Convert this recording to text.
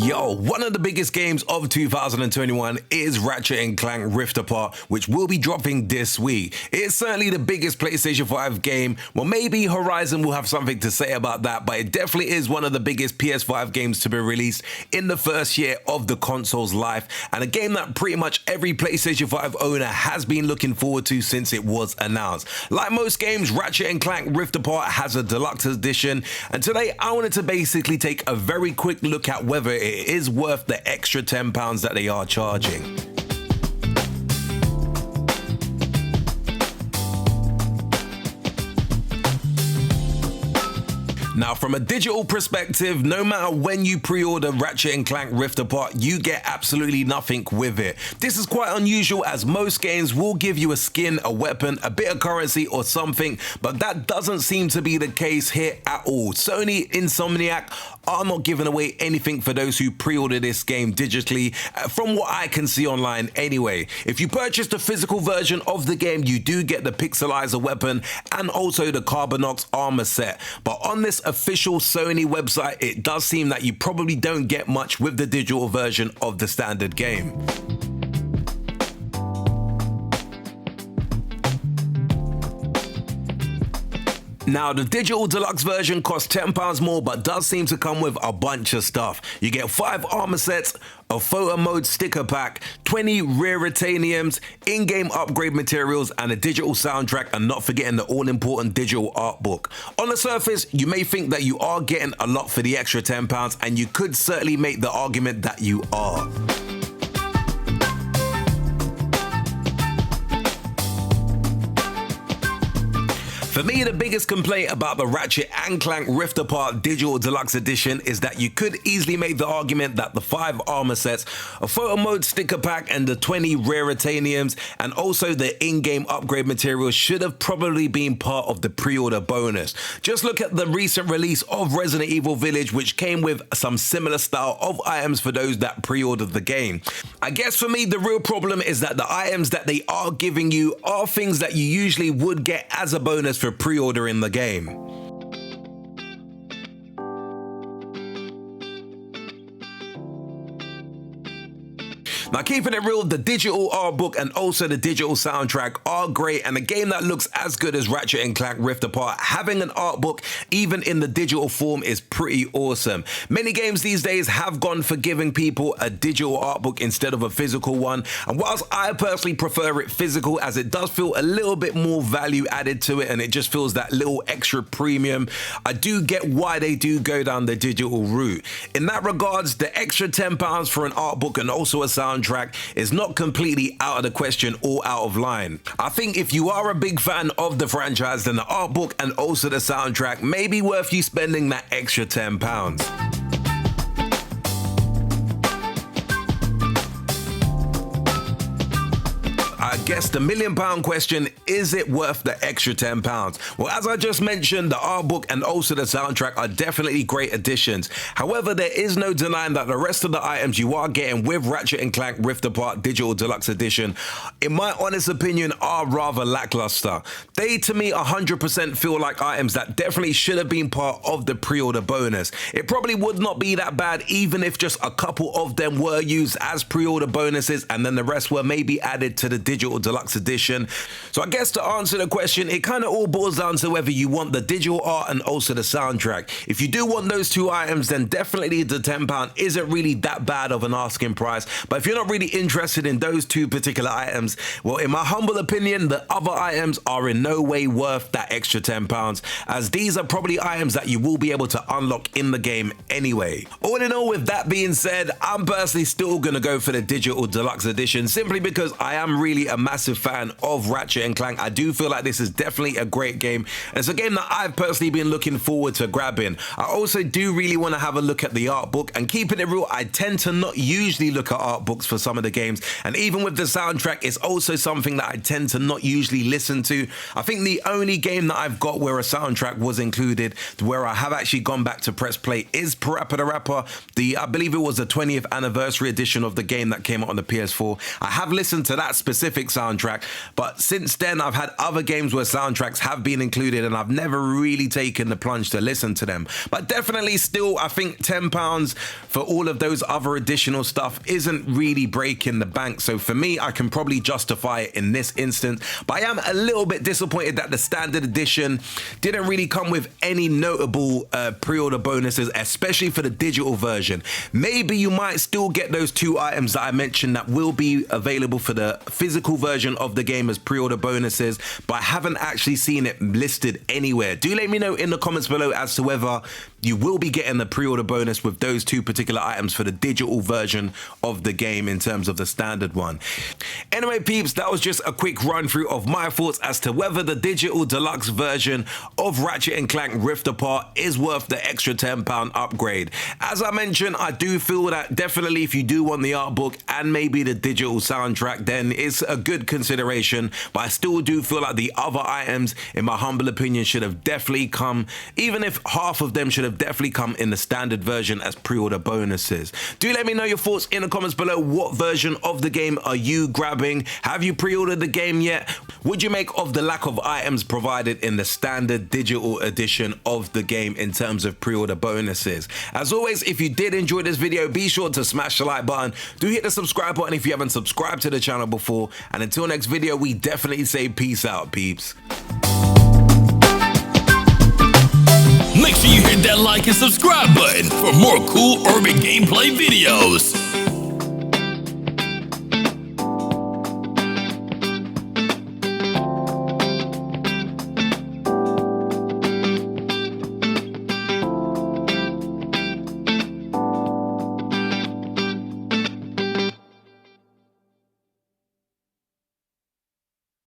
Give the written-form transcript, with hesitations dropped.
Yo, one of the biggest games of 2021 is Ratchet Clank Rift Apart, which will be dropping this week. It's certainly the biggest PlayStation 5 game. Well, maybe Horizon will have something to say about that, but it definitely is one of the biggest PS5 games to be released in the first year of the console's life, and a game that pretty much every PlayStation 5 owner has been looking forward to since it was announced. Like most games, Ratchet Clank Rift Apart has a deluxe edition, and today I wanted to basically take a very quick look at whether it is worth the extra £10 that they are charging. Now, from a digital perspective, no matter when you pre-order Ratchet Clank Rift Apart, you get absolutely nothing with it. This is quite unusual, as most games will give you a skin, a weapon, a bit of currency or something, but that doesn't seem to be the case here at all. Sony Insomniac are not giving away anything for those who pre-order this game digitally, from what I can see online anyway. If you purchase the physical version of the game, you do get the Pixelizer weapon and also the Carbonox armor set, but on this official Sony website, it does seem that you probably don't get much with the digital version of the standard game. Now, the digital deluxe version costs £10 more, but does seem to come with a bunch of stuff. You get 5 armor sets, a photo mode sticker pack, 20 rare titaniums, in-game upgrade materials, and a digital soundtrack, and not forgetting the all-important digital art book. On the surface, you may think that you are getting a lot for the extra £10, and you could certainly make the argument that you are. For me, the biggest complaint about the Ratchet & Clank Rift Apart Digital Deluxe Edition is that you could easily make the argument that the 5 armor sets, a photo mode sticker pack, and the 20 rare titaniums, and also the in-game upgrade materials should have probably been part of the pre-order bonus. Just look at the recent release of Resident Evil Village, which came with some similar style of items for those that pre-ordered the game. I guess for me, the real problem is that the items that they are giving you are things that you usually would get as a bonus for pre-ordering the game. Now, keeping it real, the digital art book and also the digital soundtrack are great, and a game that looks as good as Ratchet & Clank Rift Apart, having an art book even in the digital form is pretty awesome. Many games these days have gone for giving people a digital art book instead of a physical one, and whilst I personally prefer it physical, as it does feel a little bit more value added to it and it just feels that little extra premium, I do get why they do go down the digital route. In that regards, the extra £10 for an art book and also a soundtrack is not completely out of the question or out of line. I think if you are a big fan of the franchise, then the art book and also the soundtrack may be worth you spending that extra £10. I guess the £1 million question, is it worth the extra £10? Well, as I just mentioned, the art book and also the soundtrack are definitely great additions. However, there is no denying that the rest of the items you are getting with Ratchet & Clank Rift Apart Digital Deluxe Edition, in my honest opinion, are rather lackluster. They, to me, 100% feel like items that definitely should have been part of the pre-order bonus. It probably would not be that bad even if just a couple of them were used as pre-order bonuses and then the rest were maybe added to the digital deluxe edition. So I guess to answer the question, it kind of all boils down to whether you want the digital art and also the soundtrack. If you do want those two items, then definitely the £10 isn't really that bad of an asking price. But if you're not really interested in those two particular items, well, in my humble opinion, the other items are in no way worth that extra £10, as these are probably items that you will be able to unlock in the game anyway. All in all, with that being said, I'm personally still going to go for the digital deluxe edition, simply because I am really a massive fan of Ratchet & Clank. I do feel like this is definitely a great game, and it's a game that I've personally been looking forward to grabbing. I also do really want to have a look at the art book, and keeping it real, I tend to not usually look at art books for some of the games, and even with the soundtrack, it's also something that I tend to not usually listen to. I think the only game that I've got where a soundtrack was included, where I have actually gone back to press play, is PreOrder the Rapper. I believe it was the 20th anniversary edition of the game that came out on the PS4. I have listened to that specific specific soundtrack, but since then I've had other games where soundtracks have been included and I've never really taken the plunge to listen to them. But definitely still, I think £10 for all of those other additional stuff isn't really breaking the bank. So for me, I can probably justify it in this instance, but I am a little bit disappointed that the standard edition didn't really come with any notable pre-order bonuses, especially for the digital version. Maybe you might still get those 2 items that I mentioned that will be available for the physical version of the game as pre-order bonuses, but I haven't actually seen it listed anywhere. Do let me know in the comments below as to whether you will be getting the pre-order bonus with those 2 particular items for the digital version of the game in terms of the standard one. Anyway, peeps, that was just a quick run through of my thoughts as to whether the digital deluxe version of Ratchet & Clank Rift Apart is worth the extra £10 upgrade. As I mentioned, I do feel that definitely if you do want the art book and maybe the digital soundtrack, then it's a good consideration, but I still do feel like the other items, in my humble opinion, should have definitely come, even if half of them should have definitely come in the standard version as pre-order bonuses. Do let me know your thoughts in the comments below. What version of the game are you grabbing? Have you pre-ordered the game yet? Would you make of the lack of items provided in the standard digital edition of the game in terms of pre-order bonuses? As always, if you did enjoy this video, be sure to smash the like button. Do hit the subscribe button if you haven't subscribed to the channel before. And until next video, we definitely say peace out, peeps. Make sure you hit that like and subscribe button for more cool urban gameplay videos.